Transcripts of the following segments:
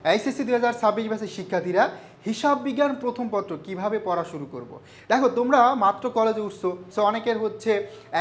HSC 2026 ব্যাচের শিক্ষার্থীরা হিসাব বিজ্ঞান প্রথম পত্র কিভাবে পড়া শুরু করব। দেখো তোমরা মাত্র কলেজে উঠছো, সো অনেকের হচ্ছে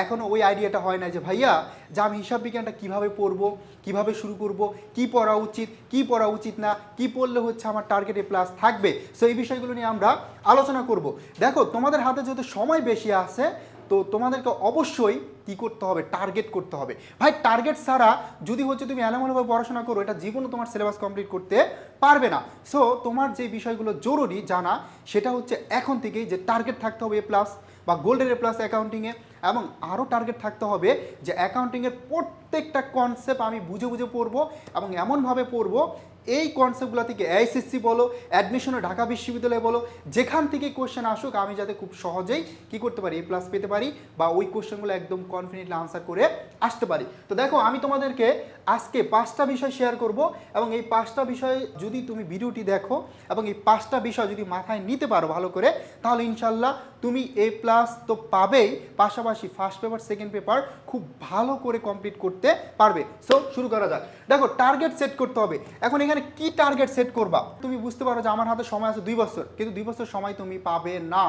এখনও ওই আইডিয়াটা হয় না যে ভাইয়া যে আমি হিসাব বিজ্ঞানটা কিভাবে পড়বো, কিভাবে শুরু করব, কি পড়া উচিত, কি পড়া উচিত না, কি পড়লে হচ্ছে আমার টার্গেটে প্লাস থাকবে। সো এই বিষয়গুলো নিয়ে আমরা আলোচনা করব। দেখো তোমাদের হাতে যেহেতু সময় বেশি আছে, তো তোমাদেরকে অবশ্যই কি করতে হবে, টার্গেট করতে হবে। ভাই টার্গেট ছাড়া যদি হচ্ছে তুমি এলোমেলোভাবে পড়াশোনা করো, এটা জীবনে তোমার সিলেবাস কমপ্লিট করতে পারবে না। সো তোমার যে বিষয়গুলো জরুরি জানা সেটা হচ্ছে এখন থেকেই যে টার্গেট থাকতে হবে A+ বা গোল্ডের A+ অ্যাকাউন্টিংয়ে, এবং আরও টার্গেট থাকতে হবে যে অ্যাকাউন্টিংয়ের প্রত্যেকটা কনসেপ্ট আমি বুঝে বুঝে পড়বো এবং এমনভাবে পড়বো এই কনসেপ্টগুলো থেকে এইচএসসি বলো, অ্যাডমিশনে ঢাকা বিশ্ববিদ্যালয়ে বলো, যেখান থেকে কোশ্চেন আসুক আমি যাতে খুব সহজেই কি করতে পারি, A+ পেতে পারি বা ওই কোশ্চেনগুলো একদম কনফিডেন্টলি আনসার করে আসতে পারি। তো দেখো আমি তোমাদেরকে আজকে 5টা বিষয় শেয়ার করব এবং এই 5টা বিষয় যদি তুমি ভিডিওটি দেখো এবং এই 5টা বিষয় যদি মাথায় নিতে পারো ভালো করে, তাহলে ইনশাল্লাহ তুমি A+ তো পাবেই, পাশাপাশি ফার্স্ট পেপার সেকেন্ড পেপার খুব ভালো করে কমপ্লিট করতে পারবে। সো শুরু করা যাক। দেখো টার্গেট সেট করতে হবে। এখন এখানে কি টার্গেট সেট করবা, তুমি বুঝতে পারো যে আমার হাতে সময় আছে 2 বছর, কিন্তু 2 বছর সময় তুমি পাবে না,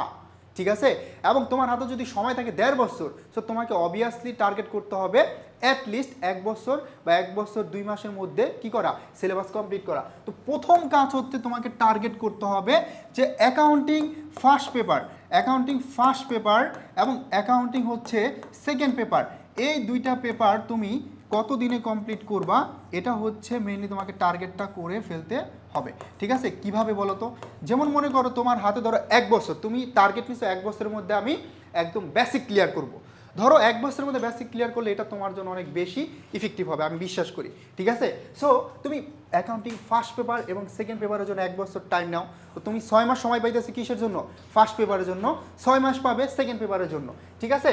ঠিক আছে? এবং তোমার হাতে যদি সময় থাকে 1.5 বছর, সো তোমাকে অবভিয়াসলি টার্গেট করতে হবে অ্যাটলিস্ট 1 বছর বা 1 বছর 2 মাসের মধ্যে কি করা, সিলেবাস কমপ্লিট করা। তো প্রথম কাজ হচ্ছে তোমাকে টার্গেট করতে হবে যে accounting first paper, accounting first paper এবং অ্যাকাউন্টিং হচ্ছে সেকেন্ড পেপার, এই দুইটা পেপার তুমি কত দিনে কমপ্লিট করবা, এটা হচ্ছে মেইনলি তোমাকে টার্গেটটা করে ফেলতে হবে, ঠিক আছে? কিভাবে বলো তো, যেমন মনে করো তোমার হাতে ধরো 1 বছর, তুমি টার্গেট নিছো 1 বছরের মধ্যে আমি একদম বেসিক ক্লিয়ার করব। ধরো 1 বছরের মধ্যে বেসিক ক্লিয়ার করলে এটা তোমার জন্য অনেক বেশি ইফেক্টিভ হবে, আমি বিশ্বাস করি, ঠিক আছে? সো তুমি অ্যাকাউন্টিং ফার্স্ট পেপার এবং সেকেন্ড পেপারের জন্য 1 বছর টাইম নাও। তো তুমি 6 মাস সময় পাইতেছে কিসের জন্য, ফার্স্ট পেপারের জন্য, 6 মাস পাবে সেকেন্ড পেপারের জন্য, ঠিক আছে?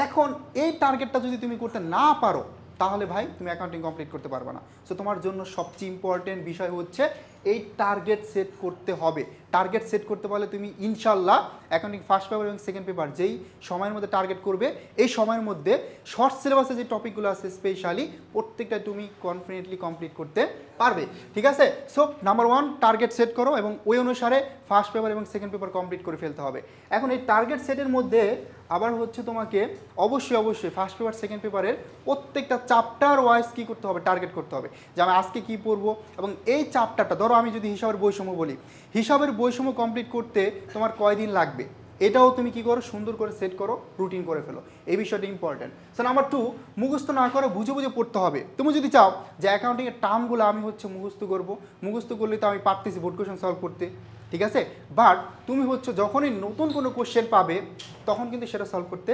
এখন এই টার্গেটটা যদি তুমি করতে না পারো, তাহলে ভাই তুমি অ্যাকাউন্টিং কমপ্লিট করতে পারবে না। সো তোমার জন্য সবচেয়ে ইম্পর্টেন্ট বিষয় হচ্ছে এই টার্গেট সেট করতে হবে। টার্গেট সেট করতে পারলে তুমি ইনশাল্লাহ অ্যাকাউন্টিং ফার্স্ট পেপার এবং সেকেন্ড পেপার যেই সময়ের মধ্যে টার্গেট করবে, এই সময়ের মধ্যে শর্ট সিলেবাসে যে টপিকগুলো আছে স্পেশালি প্রত্যেকটা তুমি কনফিডেন্টলি কমপ্লিট করতে পারবে, ঠিক আছে? সো নাম্বার 1 টার্গেট সেট করো এবং ওই অনুসারে ফার্স্ট পেপার এবং সেকেন্ড পেপার কমপ্লিট করে ফেলতে হবে। এখন এই টার্গেট সেটের মধ্যে আবার হচ্ছে তোমাকে অবশ্যই ফার্স্ট পেপার সেকেন্ড পেপারের প্রত্যেকটা চ্যাপ্টার ওয়াইজ কী করতে হবে, টার্গেট করতে হবে যে আমি আজকে কী পড়বো। এবং এই চ্যাপ্টারটা ধরো আমি যদি হিসাবের বৈষম্য বলি, হিসাবের বৈষম্য কমপ্লিট করতে তোমার কয়দিন লাগবে, এটাও তুমি কি করো, সুন্দর করে সেট করো, রুটিন করে ফেলো, এই বিষয়টা ইম্পর্টেন্ট। সো নাম্বার 2 মুখস্থ না করে বুঝে বুঝে পড়তে হবে। তুমি যদি চাও যে অ্যাকাউন্টিংয়ের টার্মগুলো আমি হচ্ছে মুখস্থ করবো, মুখস্থ করলে তো আমি পারতেছি বোর্ড কোয়েশন সলভ করতে, ঠিক আছে? বাট তুমি হচ্ছে যখনই নতুন কোনো কোশ্চেন পাবে তখন কিন্তু সেটা সলভ করতে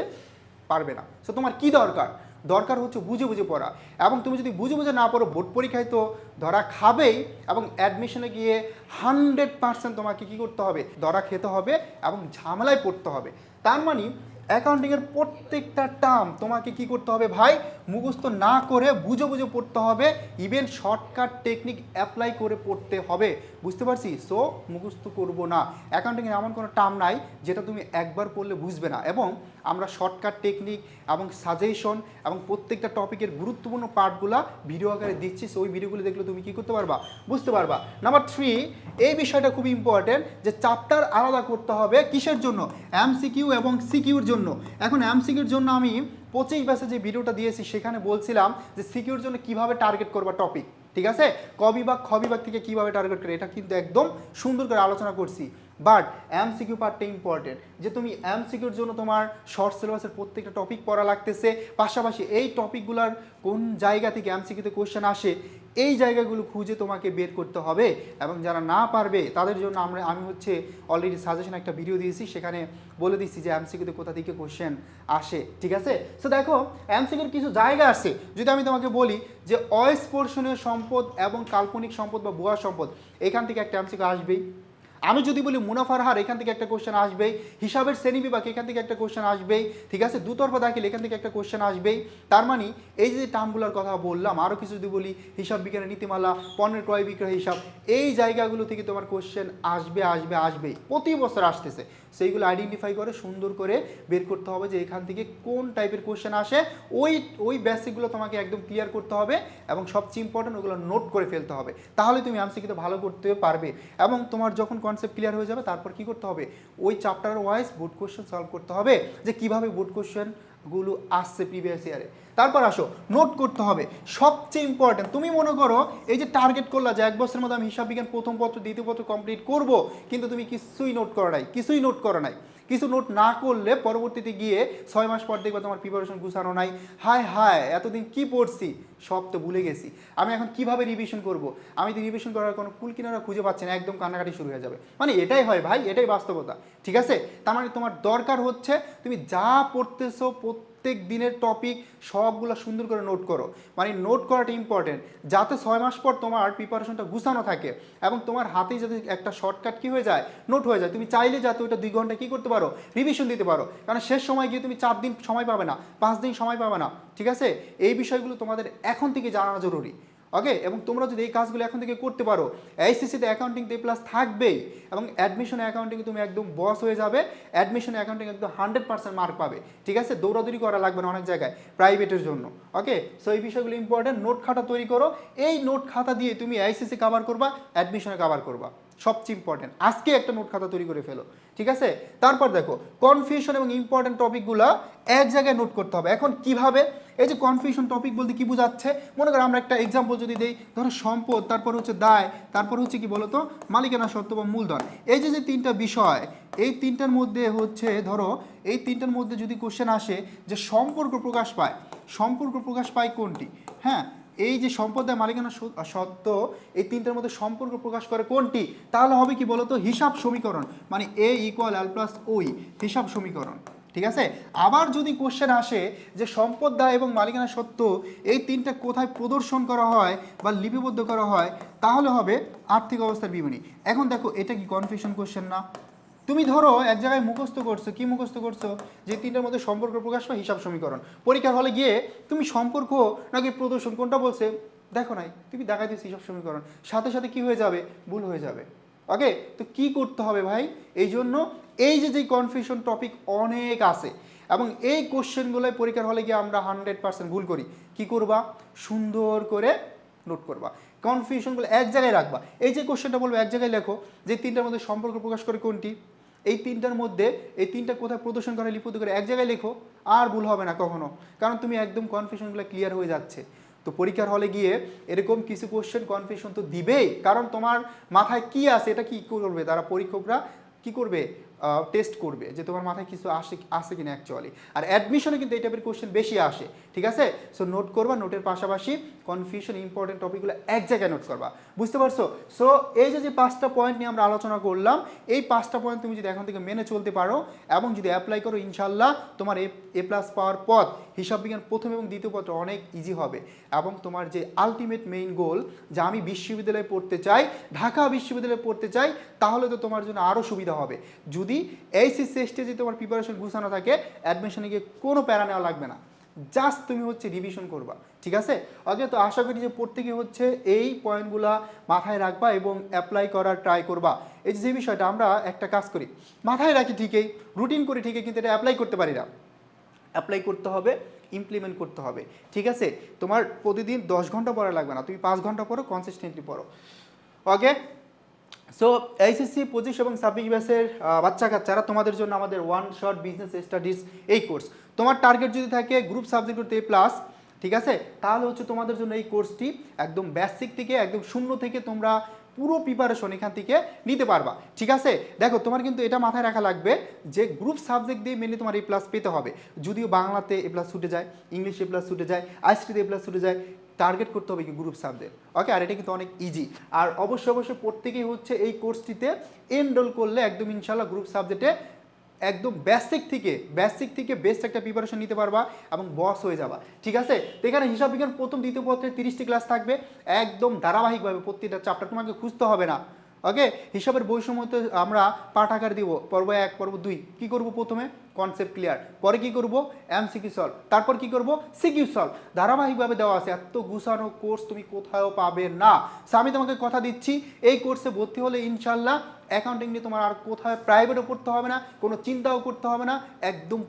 পারবে না। সো তোমার কি দরকার, দরকার হচ্ছে বুঝে বুঝে পড়া। এবং তুমি যদি বুঝে বুঝে না পড়ো, বোর্ড পরীক্ষায় তো ধরা খাবেই এবং অ্যাডমিশনে গিয়ে 100% তোমাকে কী করতে হবে, ধরা খেতে হবে এবং ঝামেলায় পড়তে হবে। তার মানে অ্যাকাউন্টিংয়ের প্রত্যেকটা টার্ম তোমাকে কি করতে হবে ভাই, মুখস্থ না করে বুঝে বুঝে পড়তে হবে, ইভেন শর্টকাট টেকনিক অ্যাপ্লাই করে পড়তে হবে, বুঝতে পারছি? সো মুখস্থ করবো না। অ্যাকাউন্টিংয়ের এমন কোনো টার্ম নাই যেটা তুমি একবার পড়লে বুঝবে না, এবং আমরা শর্টকাট টেকনিক এবং সাজেশন এবং প্রত্যেকটা টপিকের গুরুত্বপূর্ণ পার্টগুলা ভিডিও আকারে দিচ্ছি। সো ওই ভিডিওগুলো দেখলে তুমি কী করতে পারবা, বুঝতে পারবা। নাম্বার 3 এই বিষয়টা খুব ইম্পর্টেন্ট যে চ্যাপ্টার আলাদা করতে হবে কিসের জন্য, এমসিকিউ এবং সিকিউর জন্য। এখন এমসিকিউর জন্য আমি 25 ব্যাচে যে ভিডিওটা দিয়েছি সেখানে বলছিলাম যে সিকিউর জন্য কিভাবে টার্গেট করবা টপিক, ঠিক আছে? ক বিভাগ খ বিভাগ থেকে কীভাবে টার্গেট করে, এটা কিন্তু একদম সুন্দর করে আলোচনা করছি। বাট এমসিকিউ পার্টটা ইম্পর্টেন্ট, যে তুমি এমসিকিউর জন্য তোমার শর্ট সিলেবাসের প্রত্যেকটা টপিক পড়া লাগতেছে, পাশাপাশি এই টপিকগুলোর কোন জায়গা থেকে এমসিকিউতে কোশ্চেন আসে এই জায়গাগুলো খুঁজে তোমাকে বের করতে হবে। এবং যারা না পারবে তাদের জন্য আমি হচ্ছে অলরেডি সাজেশন একটা ভিডিও দিয়েছি, সেখানে বলে দিচ্ছি যে এমসিকিউতে কোথা থেকে কোশ্চেন আসে, ঠিক আছে? সো দেখো এমসিকিউর কিছু জায়গা আছে, যদি আমি তোমাকে বলি যে অস্পর্শনীয় সম্পদ এবং কাল্পনিক সম্পদ বা ভুয়া সম্পদ, এখান থেকে একটা এমসিকিউ আসবেই। আমি যদি বলি মুনাফার হার, এখান থেকে একটা কোশ্চেন আসবেই, হিসাবের শ্রেণী বিভাগ, এখান থেকে একটা কোশ্চেন আসবেই, ঠিক আছে, দুতরফা দাখিল, এখান থেকে একটা কোশ্চেন আসবেই। তার মানে এই যে টার্মগুলোর কথা বললাম, আরও কিছু যদি বলি, হিসাব বিজ্ঞানের নীতিমালা, পণ্যের ক্রয় বিক্রয় হিসাব, এই জায়গাগুলো থেকে তোমার কোশ্চেন আসবেই, প্রতি বছর আসতেছে। সেইগুলো আইডেন্টিফাই করে সুন্দর করে বের করতে হবে যে এখান থেকে কোন টাইপের কোশ্চেন আসে, ওই বেসিকগুলো তোমাকে একদম ক্লিয়ার করতে হবে এবং সবচেয়ে ইম্পর্টেন্ট ওগুলো নোট করে ফেলতে হবে, তাহলে তুমি এমসিকিউতে ভালো করতে পারবে। এবং তোমার যখন কনসেপ্ট ক্লিয়ার হয়ে যাবে, তারপর কি করতে হবে, ওই chapter wise board question solve করতে হবে, যে কিভাবে বোর্ড কোশ্চেনগুলো আসছে প্রিভিয়াস ইয়ারে। তারপর আসো নোট করতে হবে, সবচেয়ে ইম্পর্টেন্ট। তুমি মনে করো এই যে টার্গেট করলা যে 1 বছরের মধ্যে আমি হিসাব বিজ্ঞান প্রথম পত্র দ্বিতীয় পত্র কমপ্লিট করব, কিন্তু তুমি কিছুই নোট করো নাই, কিছু নোট না করলে পরবর্তীতে গিয়ে 6 মাস পর দেখবে তোমার প্রিপারেশন গুছানো নাই, হায় এতদিন কি পড়ছি সব তো ভুলে গেছি, আমি এখন কিভাবে রিভিশন করব, আমি তো রিভিশন করার কোনো কুল কিনারা খুঁজে পাচ্ছি না, একদম কান্নাকাটি শুরু হয়ে যাবে। মানে এটাই হয় ভাই, এটাই বাস্তবতা, ঠিক আছে। তার মানে তোমার দরকার হচ্ছে তুমি যা পড়তেছো প্রত্যেক দিনের টপিক সবগুলো সুন্দর করে নোট করো, মানে নোট করাটা ইম্পর্টেন্ট, যাতে 6 মাস পর তোমার প্রিপারেশনটা গুছানো থাকে এবং তোমার হাতে যদি একটা শর্টকাট কি হয়ে যায়, নোট হয়ে যায়, তুমি চাইলে যাতে ওইটা 2 ঘন্টা কি করতে পারো, রিভিশন দিতে পারো। কারণ শেষ সময় গিয়ে তুমি 4 দিন সময় পাবে না, 5 দিন সময় পাবে না, ঠিক আছে। এই বিষয়গুলো তোমাদের এখন থেকে জানা জরুরি, ওকে। এবং তোমরা যদি এই কাজগুলো এখন থেকে করতে পারো, এইচএসসিতে অ্যাকাউন্টিংতে প্লাস থাকবেই এবং অ্যাডমিশন অ্যাকাউন্টিংয়ে তুমি একদম বস হয়ে যাবে, অ্যাডমিশন অ্যাকাউন্টিং একদম 100% মার্ক পাবে, ঠিক আছে। দৌড়াদৌড়ি করা লাগবে না অনেক জায়গায় প্রাইভেটের জন্য, ওকে। সো এই বিষয়গুলো ইম্পর্টেন্ট, নোট খাতা তৈরি করো, এই নোট খাতা দিয়ে তুমি এইচএসসি কভার করবা, অ্যাডমিশনে কভার করবা, সবচেয়ে ইম্পর্টেন্ট। আজকে একটা নোট খাতা তৈরি করে ফেলো, ঠিক আছে। তারপর দেখো কনফিউশন এবং ইম্পর্টেন্ট টপিকগুলো এক জায়গায় নোট করতে হবে। এখন কিভাবে, এই যে কনফিউশন টপিক বলতে কি বোঝাচ্ছে, মনে করো আমরা একটা এক্সাম্পল যদি দেই, ধরো সম্পদ, তারপর হচ্ছে দায়, তারপর হচ্ছে কি বলতো মালিকানা সত্ত্ব বা মূলধন, এই যে তিনটা বিষয়, এই তিনটার মধ্যে হচ্ছে ধরো এই তিনটার মধ্যে যদি কোশ্চেন আসে যে সম্পর্ক প্রকাশ পায় কোনটি, হ্যাঁ, এই যে সম্পদ দায় মালিকানা সত্ত্ব, এই তিনটার মধ্যে সম্পর্ক প্রকাশ করে কোনটি, তাহলে হবে কি বলতো হিসাব সমীকরণ, মানে A = L + OE, হিসাব সমীকরণ, ঠিক আছে। আবার যদি কোশ্চেন আসে যে সম্পদ দায় এবং মালিকানা সত্ত্ব এই তিনটা কোথায় প্রদর্শন করা হয় বা লিপিবদ্ধ করা হয়, তাহলে হবে আর্থিক অবস্থার বিবরণী। এখন দেখো এটা কি কনফিউশন কোশ্চেন না? তুমি ধরো এক জায়গায় মুখস্থ করছো যে তিনটার মধ্যে সম্পর্ক প্রকাশ পায় হিসাব সমীকরণ, পরীক্ষার হলে গিয়ে তুমি সম্পর্ক নাকি প্রদর্শন কোনটা বলছে দেখো নাই, তুমি দেখাই দিচ্ছি হিসাব সমীকরণ, সাথে সাথে কি হয়ে যাবে, ভুল হয়ে যাবে, ওকে। তো কি করতে হবে ভাই, এই জন্য এই যে কনফিউশন টপিক অনেক আছে এবং এই কোশ্চেনগুলোই পরীক্ষার হলে গিয়ে আমরা 100% ভুল করি, কি করবা, সুন্দর করে নোট করবা, কনফিউশনগুলো এক জায়গায় রাখবা। এই যে কোশ্চেনটা বলবো এক জায়গায় লেখো যে তিনটার মধ্যে সম্পর্ক প্রকাশ করে কোনটি, এই তিনটার মধ্যে এই তিনটা কোথায় প্রদর্শন করে লিপিবদ্ধ করে এক জায়গায় লেখো, আর ভুল হবে না কখনো, কারণ তুমি একদম কনফিউশনগুলো ক্লিয়ার হয়ে যাচ্ছে। তো পরীক্ষার হলে গিয়ে এরকম কিছু কোশ্চেন কনফিউশন তো দিবেই, কারণ তোমার মাথায় কি আছে এটা কি করবে তারা পরীক্ষকরা, কি করবে, টেস্ট করবে যে তোমার মাথায় কিছু আসে কিনা অ্যাকচুয়ালি। আর অ্যাডমিশনে কিন্তু এই টাইপের কোশ্চেন বেশি আসে, ঠিক আছে। সো নোট করবা, নোটের পাশাপাশি কনফিউশন ইম্পর্টেন্ট টপিকগুলো এক জায়গায় নোট করবা, বুঝতে পারছো। সো এই যে 5টা পয়েন্ট নিয়ে আমরা আলোচনা করলাম, এই 5টা পয়েন্ট তুমি যদি এখন থেকে মেনে চলতে পারো এবং যদি অ্যাপ্লাই করো, ইনশাল্লাহ তোমার A+ পাওয়ার পথ হিসাব বিজ্ঞান প্রথম এবং দ্বিতীয় পত্র অনেক ইজি হবে। এবং তোমার যে আলটিমেট মেইন গোল যে আমি বিশ্ববিদ্যালয়ে পড়তে চাই, ঢাকা বিশ্ববিদ্যালয়ে পড়তে চাই, তাহলে তো তোমার জন্য আরও সুবিধা হবে। যদি এইচএসসি স্টেজে তোমার প্রিপারেশন গুছানো থাকে, অ্যাডমিশনে গিয়ে কোনো প্যারা নেওয়া লাগবে না, জাস্ট তুমি হচ্ছে রিভিশন করবা, ঠিক আছে। ওকে, তো আশা করি যে পড়তে গিয়ে হচ্ছে এই পয়েন্টগুলা মাথায় রাখবা এবং অ্যাপ্লাই করার ট্রাই করবা। এই যে বিষয়টা আমরা একটা কাজ করি, মাথায় রাখি ঠিকই, রুটিন করি ঠিকই, কিন্তু এটা অ্যাপ্লাই করতে পারি না। অ্যাপ্লাই করতে হবে, ইমপ্লিমেন্ট করতে হবে, ঠিক আছে। তোমার প্রতিদিন 10 ঘন্টা পড়া লাগবে না, তুমি 5 ঘন্টা পড়ো, কনসিস্টেন্টলি পড়ো, ওকে। সো এইচএসসি 25 এবং 26 ব্যাচের বাচ্চা কাচ্চারা, তোমাদের জন্য আমাদের ওয়ান শট বিজনেস স্টাডিজ এই কোর্স। তোমার টার্গেট যদি থাকে গ্রুপ সাবজেক্টে A+, ঠিক আছে, তাহলে হচ্ছে তোমাদের জন্য এই কোর্সটি একদম বেসিক থেকে একদম শূন্য থেকে তোমরা পুরো প্রিপারেশন এখান থেকে নিতে পারবা, ঠিক আছে। দেখো তোমার কিন্তু এটা মাথায় রাখা লাগবে যে গ্রুপ সাবজেক্ট দিয়ে মেনলি তোমার A+ পেতে হবে, যদিও বাংলাতে A+ ছুটে যায়, ইংলিশে A+ ছুটে যায়, আইসিটিতে A+ ছুটে যায়, টার্গেট করতে হবে কি গ্রুপ সাবজেক্ট, ওকে। আর এটা কিন্তু অনেক ইজি। আর অবশ্যই প্রত্যেকেই হচ্ছে এই কোর্সটিতে এনরোল করলে একদম ইনশাল্লাহ গ্রুপ সাবজেক্টে একদম বেসিক থেকে বেস্ট একটা প্রিপারেশন নিতে পারবা এবং বস হয়ে যাবা, ঠিক আছে। তো এখানে হিসাব বিজ্ঞান প্রথম দ্বিতীয় পত্রে 30টি ক্লাস থাকবে, একদম ধারাবাহিকভাবে প্রত্যেকটা চ্যাপ্টার, তোমাকে খুঁজতে হবে না, ওকে, হিসাবের বৈষম্যতে আমরা পাঠ আকার দিব পর্ব 1 পর্ব 2। কি করব প্রথমে কনসেপ্ট ক্লিয়ার, পরে কি করব এমসিকিউ সলভ, তারপর কি করব সিকিউ সলভ। ধারাবাহিকভাবে দেওয়া আছে, এত গুছানো কোর্স তুমি কোথাও পাবে না। সো আমি তোমাকে কথা দিচ্ছি এই কোর্সে ভর্তি হলে ইনশাল্লাহ অ্যাকাউন্টিং নিয়ে তোমার আর কোথাও প্রাইভেটও পড়তে হবে না, কোনো চিন্তাও করতে হবে না, একদম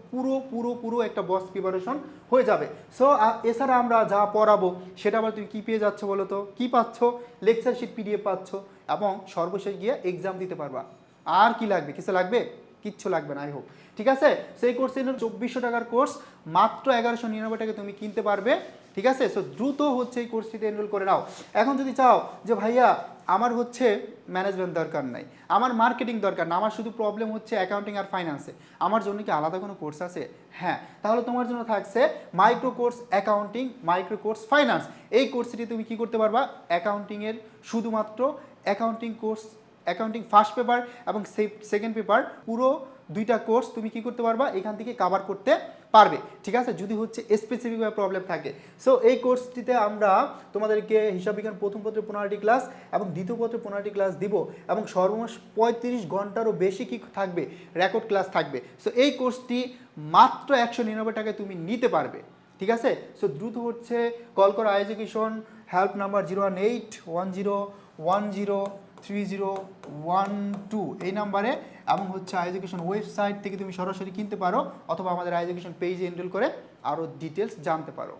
পুরো একটা বস প্রিপারেশন হয়ে যাবে। সো এছাড়া আমরা যা পড়াবো সেটা আবার তুমি কী পেয়ে যাচ্ছ বলো তো, কী পাচ্ছ, লেকচার শিট পিডিএফ পাচ্ছ এবং সর্বশেষ গিয়ে এক্সাম দিতে পারবা। আর কি লাগবে, কিছু লাগবে? কিচ্ছু লাগবে না আই হোপ। ঠিক আছে, সেই কোর্সে 2400 টাকার কোর্স মাত্র 1199 টাকা তুমি কিনতে পারবে। ঠিক আছে, সো দ্রুত হচ্ছে এই কোর্সটিতে এনরোল করে নাও। এখন যদি চাও যে ভাইয়া আমার হচ্ছে ম্যানেজমেন্ট দরকার নাই, আমার মার্কেটিং দরকার না, আমার শুধু প্রবলেম হচ্ছে অ্যাকাউন্টিং আর ফাইন্যান্সে, আমার জন্য কি আলাদা কোনো কোর্স আছে? হ্যাঁ, তাহলে তোমার জন্য থাকছে micro course accounting, micro course finance. এই কোর্সটি তুমি কি করতে পারবা, অ্যাকাউন্টিংয়ের শুধুমাত্র accounting course, accounting first paper এবং সেকেন্ড পেপার, পুরো 2টা কোর্স তুমি কি করতে পারবা এখান থেকে কভার করতে পারবে। ঠিক আছে, যদি হচ্ছে স্পেসিফিকভাবে প্রবলেম থাকে। সো এই কোর্সটিতে আমরা তোমাদেরকে হিসাব বিজ্ঞান প্রথম পত্রের 15টি ক্লাস এবং দ্বিতীয় পত্রের 15টি ক্লাস দিব এবং সর্বমোট 35 ঘন্টারও বেশি কি থাকবে, রেকর্ড ক্লাস থাকবে। সো এই কোর্সটি মাত্র 199 টাকায় তুমি নিতে পারবে। ঠিক আছে, সো দ্রুত হচ্ছে কল করো এডুকেশন হেল্প নাম্বার 01810103012 এই নাম্বারে, এবং হচ্ছে এডুকেশন ওয়েবসাইট থেকে তুমি সরাসরি কিনতে পারো অথবা আমাদের এডুকেশন পেজে এনরোল করে আরও ডিটেলস জানতে পারো।